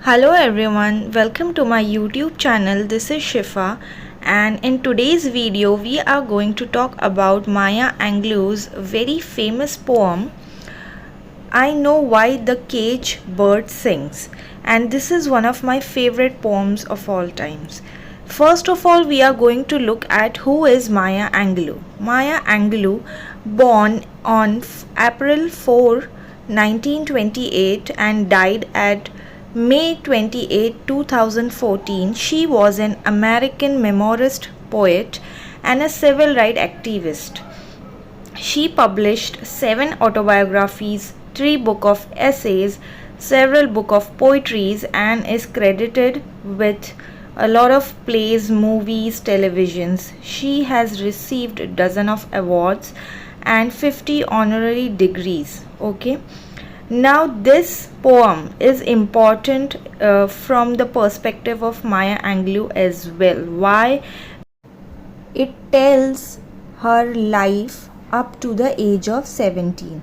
Hello everyone, welcome to my YouTube channel. This is Shifa, and in today's video we are going to talk about Maya Angelou's very famous poem I Know Why the Cage Bird Sings, and this is one of my favorite poems of all times. First of all, we are going to look at who is Maya Angelou. Maya Angelou, born on April 4, 1928 and died at May 28, 2014, she was an American memoirist, poet, and a civil rights activist. She published 7 autobiographies, 3 books of essays, several books of poetry, and is credited with a lot of plays, movies, televisions. She has received dozens of awards and 50 honorary degrees. Okay. Now this poem is important from the perspective of Maya Angelou as well. Why? It tells her life up to the age of 17.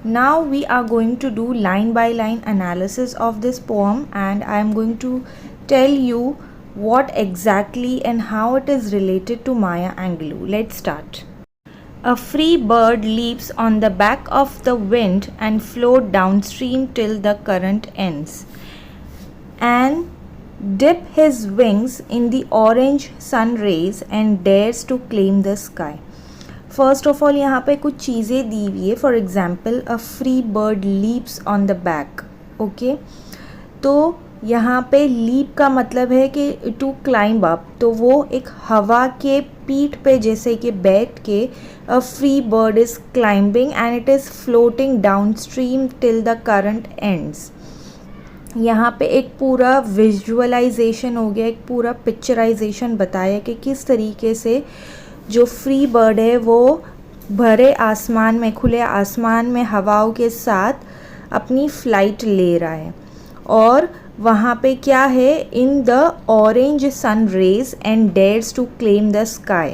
Now we are going to do line by line analysis of this poem, and I am going to tell you what exactly and how it is related to Maya Angelou. Let's start. A free bird leaps on the back of the wind and floats downstream till the current ends, and dip his wings in the orange sun rays and dares to claim the sky. First of all यहाँ पे कुछ चीज़ें दी हुई है. For example, a free bird leaps on the back. Okay, तो यहाँ पे leap का मतलब है कि टू क्लाइंब अप, तो वो एक हवा के पीठ पे जैसे कि बैठ के a free bird is climbing and it is floating down stream till the current ends. यहाँ पे एक पूरा विजुअलाइजेशन हो गया, एक पूरा पिक्चराइजेशन बताया कि किस तरीके से जो फ्री बर्ड है वो भरे आसमान में, खुले आसमान में हवाओं के साथ अपनी फ़्लाइट ले रहा है. और वहाँ पे क्या है, in the orange sun rays and dares to claim the sky,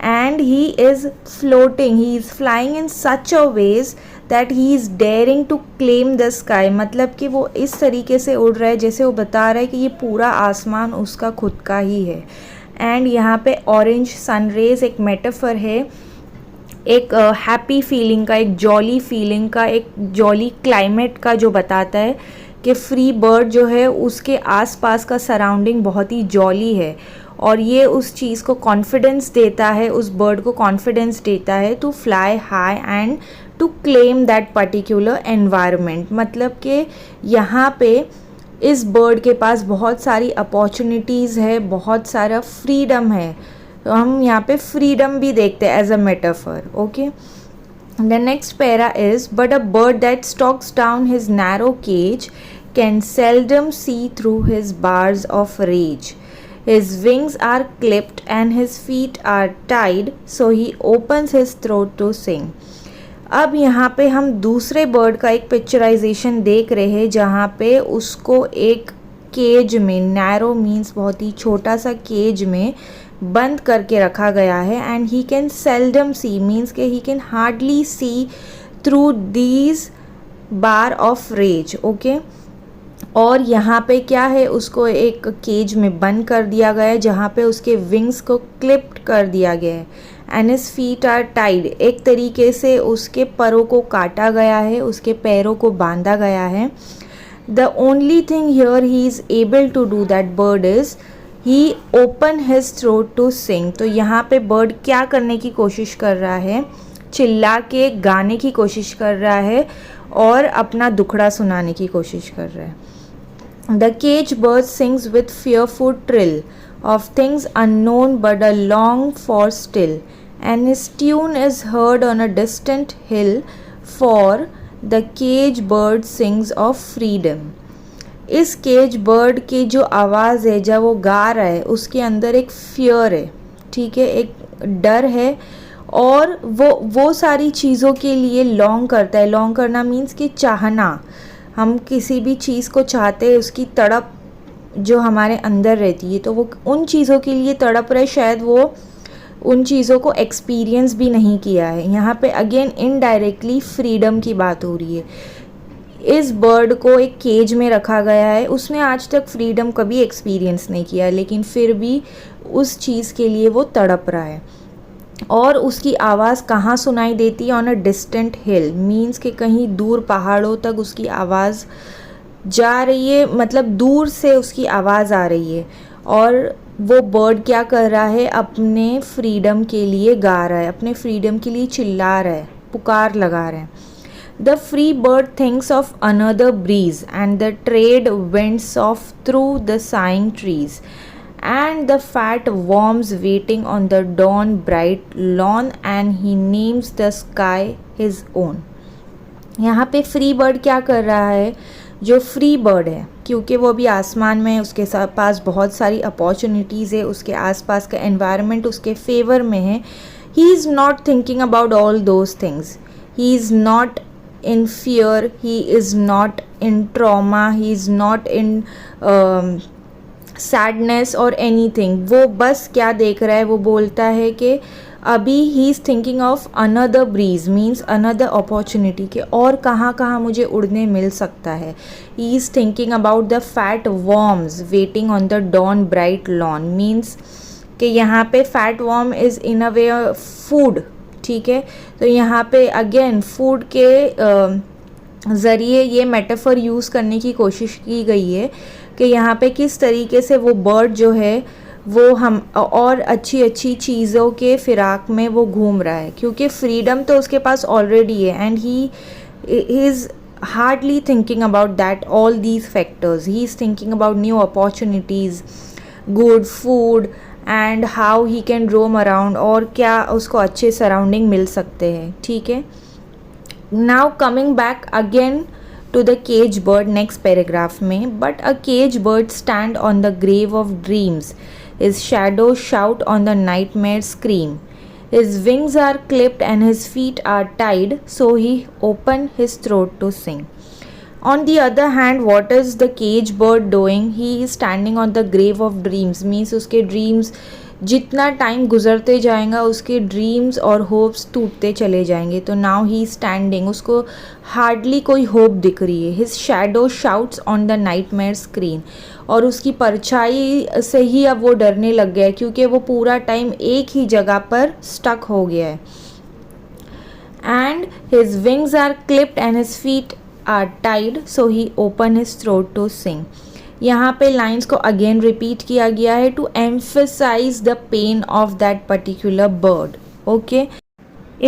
and he is floating, he is flying in such a way that he is daring to claim the sky. मतलब कि वो इस तरीके से उड़ रहा है जैसे वो बता रहा है कि ये पूरा आसमान उसका खुद का ही है. एंड यहाँ पे ऑरेंज सन रेज एक मेटाफर है, एक हैप्पी फीलिंग का, एक जॉली फीलिंग का, एक जॉली क्लाइमेट का, जो बताता है कि फ्री बर्ड जो है उसके आसपास का सराउंडिंग बहुत ही जॉली है, और ये उस चीज़ को कॉन्फिडेंस देता है, उस बर्ड को कॉन्फिडेंस देता है to fly high and to claim that particular environment. मतलब कि यहाँ पे इस बर्ड के पास बहुत सारी अपॉर्चुनिटीज़ है, बहुत सारा फ्रीडम है. तो हम यहाँ पे फ्रीडम भी देखते हैं as a metaphor. Okay, the next para is, but a bird that stalks down his narrow cage can seldom see through his bars of rage. His wings are clipped and his feet are tied, so he opens his throat to sing. अब यहाँ पे हम दूसरे bird का एक picturisation देख रहे हैं जहाँ पे उसको एक केज में, नैरो मीन्स बहुत ही छोटा सा केज में बंद करके रखा गया है, and he can seldom see means के he can hardly see through these bars of rays. Okay, और यहाँ पे क्या है, उसको एक केज में बंद कर दिया गया है जहाँ पे उसके विंग्स को क्लिप्ड कर दिया गया है, and his feet are tied, एक तरीके से उसके परों को काटा गया है, उसके पैरों को बांधा गया है. The only thing here he is able to do that bird is he open his throat to sing. तो यहाँ पे बर्ड क्या करने की कोशिश कर रहा है, चिल्ला के गाने की कोशिश कर रहा है और अपना दुखड़ा सुनाने की कोशिश कर रहा है. The cage bird sings with fearful trill of things unknown but a long for still, and his tune is heard on a distant hill, for the cage bird sings of freedom. इस cage bird की जो आवाज़ है जब वो गा रहा है उसके अंदर एक फियर है, ठीक है, एक डर है, और वो सारी चीज़ों के लिए लॉन्ग करता है. लॉन्ग करना मीन्स कि चाहना, हम किसी भी चीज़ को चाहते हैं, उसकी तड़प जो हमारे अंदर रहती है, तो वो उन चीज़ों के लिए तड़प रहे, शायद वो उन चीज़ों को एक्सपीरियंस भी नहीं किया है. यहाँ पे अगेन इनडायरेक्टली फ्रीडम की बात हो रही है. इस बर्ड को एक केज में रखा गया है, उसने आज तक फ्रीडम कभी एक्सपीरियंस नहीं किया, लेकिन फिर भी उस चीज़ के लिए वो तड़प रहा है। और उसकी आवाज़ कहाँ सुनाई देती है? On a distant hill, means कि कहीं दूर पहाड़ों तक उसकी आवाज़ जा रही है, मतलब दूर से उसकी आवाज़ आ रही है। और वो बर्ड क्या कर रहा है? अपने फ्रीडम के लिए गा रहा है, अपने फ्रीडम के लिए चिल्ला रहा है, पुकार लगा रहा है। The free bird thinks of another breeze and the trade winds of through the sighing trees and the fat worms waiting on the dawn bright lawn and he names the sky his own। यहाँ पे free bird क्या कर रहा है? जो free bird है, क्योंकि वो भी आसमान में है, उसके पास बहुत सारी अपॉर्चुनिटीज़ है, उसके आसपास का एनवायरनमेंट उसके फेवर में है। He is not thinking about all those things, he is not in fear, he is not in trauma, he is not in sadness और एनीथिंग। वो बस क्या देख रहा है? वो बोलता है कि अभी he is thinking of another breeze, means another opportunity, के और कहाँ कहाँ मुझे उड़ने मिल सकता है। He is thinking about the fat worms waiting on the dawn bright lawn, means कि यहाँ पे fat worm is in a way food, ठीक है। तो यहाँ पे अगेन फूड के ज़रिए ये मेटाफर यूज़ करने की कोशिश की गई है कि यहाँ पे किस तरीके से वो बर्ड जो है वो हम और अच्छी अच्छी चीज़ों के फिराक में वो घूम रहा है, क्योंकि फ्रीडम तो उसके पास ऑलरेडी है and he is hardly thinking about that all these factors. He is thinking about new opportunities, good food and how he can roam around, और क्या उसको अच्छे सराउंडिंग मिल सकते हैं, ठीक है। Now coming back again to the cage bird next paragraph में, but a cage bird stand on the grave of dreams, his shadow shout on the nightmare scream, his wings are clipped and his feet are tied, so he open his throat to sing। On the other hand, what is the cage bird doing? He is standing on the grave of dreams, means उसके dreams जितना time गुजरते जाएगा उसके dreams और hopes टूटते चले जाएंगे। तो नाउ ही स्टैंडिंग, उसको हार्डली कोई होप दिख रही है। His shadow shouts on the nightmare screen, और उसकी परछाई से ही अब वो डरने लग गया है, क्योंकि वो पूरा टाइम एक ही जगह पर स्टक हो गया है। And his wings are clipped and his feet are tied, so he open his throat to sing. यहाँ पे लाइंस को अगेन रिपीट किया गया है to emphasize the pain of that particular bird, okay.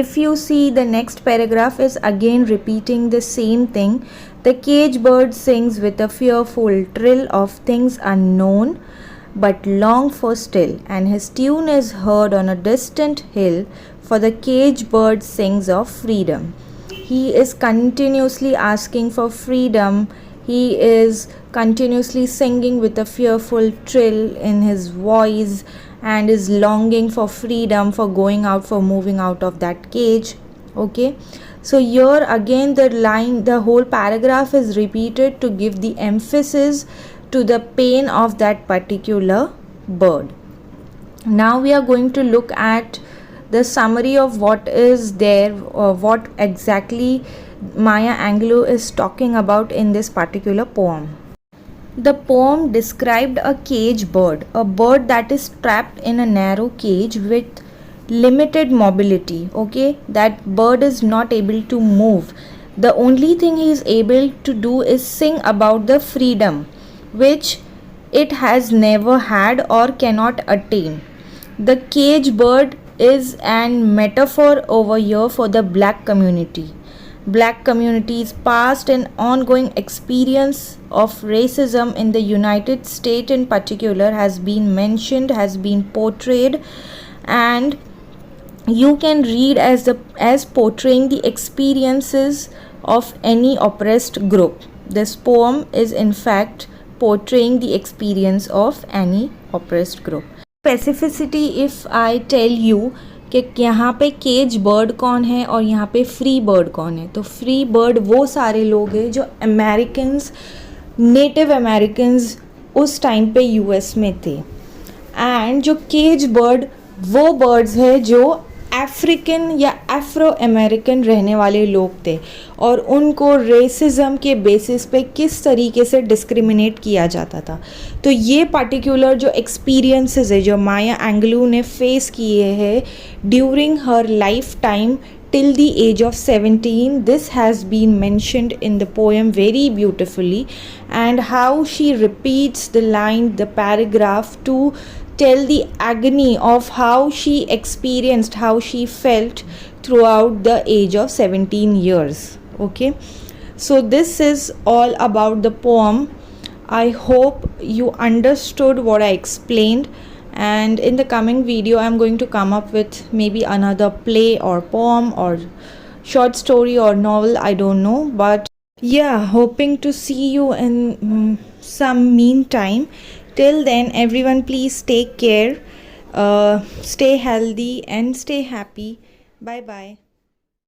If you see, the next paragraph is again repeating the same thing. The cage bird sings with a fearful trill of things unknown but long for still, and his tune is heard on a distant hill, for the cage bird sings of freedom. He is continuously asking for freedom. He is continuously singing with a fearful trill in his voice and is longing for freedom, for going out, for moving out of that cage, okay। So here again the line, the whole paragraph is repeated to give the emphasis to the pain of that particular bird. Now we are going to look at the summary of what is there, or what exactly Maya Angelou is talking about in this particular poem. The poem described a cage bird, a bird that is trapped in a narrow cage with limited mobility, okay. That bird is not able to move. The only thing he is able to do is sing about the freedom which it has never had or cannot attain. The cage bird is an metaphor over here for the black community. Black community's past and ongoing experience of racism in the United States in particular has been mentioned, has been portrayed, and you can read as portraying the experiences of any oppressed group. This poem is in fact portraying the experience of any oppressed group. Specificity, if I tell you कि यहाँ पे cage bird कौन है और यहाँ पे free bird कौन है, तो फ्री बर्ड वो सारे लोग हैं जो अमेरिकन्स, नेटिव अमेरिकन्स उस टाइम पे यूएस में थे, एंड जो केज बर्ड वो बर्ड्स है जो अफ्रीकन या अफ्रो अमेरिकन रहने वाले लोग थे और उनको रेसिज्म के बेसिस पे किस तरीके से डिस्क्रिमिनेट किया जाता था। तो ये पार्टिकुलर जो एक्सपीरियंसेस है जो माया एंगलू ने फेस किए हैं during her life time till the age of 17, this has been mentioned in the poem very beautifully, and how she repeats the line, the paragraph, to tell the agony of how she experienced, how she felt throughout the age of 17 years. Okay, so this is all about the poem. I hope you understood what I explained, and in the coming video I'm going to come up with maybe another play or poem or short story or novel, I don't know, but yeah, hoping to see you in some meantime. Till then, everyone, please take care, stay healthy and stay happy. Bye bye.